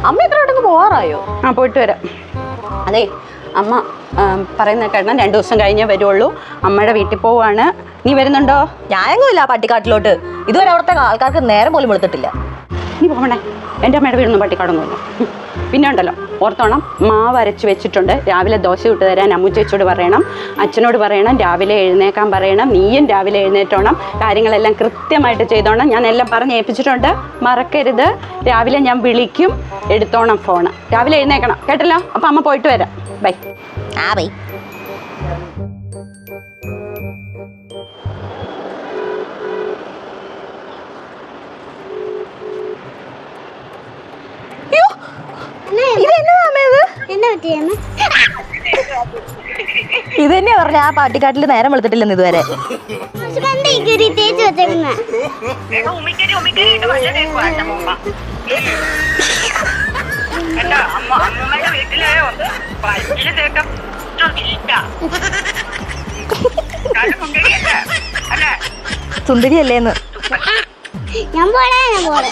അമ്മ എത്ര വട്ടം പോവാറായോ? ആ പോയിട്ട് വരാം. അതെ അമ്മ പറയുന്ന കേട്ടാ 2 ദിവസം കഴിഞ്ഞേ വരുള്ളൂ. അമ്മയുടെ വീട്ടിൽ പോവാണ്. നീ വരുന്നുണ്ടോ? ഞാനെങ്ങുമില്ല പട്ടിക്കാട്ടിലോട്ട്. ഇതുവരെ അവിടുത്തെ ആൾക്കാർക്ക് നേരം പോലും വെളുത്തിട്ടില്ല. നീ പോകണേ. എൻ്റെ അമ്മയുടെ വീടൊന്നും പട്ടിക്കാടൊന്നുമില്ല. പിന്നെ ഉണ്ടല്ലോ ഓർത്തോണം, മാവ് അരച്ച് വെച്ചിട്ടുണ്ട്. രാവിലെ ദോശ ഇട്ട് തരാൻ അമ്മു ചേച്ചിയോട് പറയണം, അച്ഛനോട് പറയണം, രാവിലെ എഴുന്നേക്കാൻ പറയണം. നീയും രാവിലെ എഴുന്നേറ്റോണം. കാര്യങ്ങളെല്ലാം കൃത്യമായിട്ട് ചെയ്തോണം. ഞാൻ എല്ലാം പറഞ്ഞ് ഏൽപ്പിച്ചിട്ടുണ്ട്. മറക്കരുത്. രാവിലെ ഞാൻ വിളിക്കും, എടുത്തോണം ഫോണ്. രാവിലെ എഴുന്നേക്കണം കേട്ടല്ലോ. അപ്പം അമ്മ പോയിട്ട് വരാം. ബൈ. ബൈ. ഇത് തന്നെയാ പറഞ്ഞ ആ പാട്ടിക്കാട്ടിൽ നേരം വെളുത്തിട്ടില്ലെന്ന് ഇതുവരെ. സുന്ദരിയല്ലേന്ന് ഞാൻ പോളെ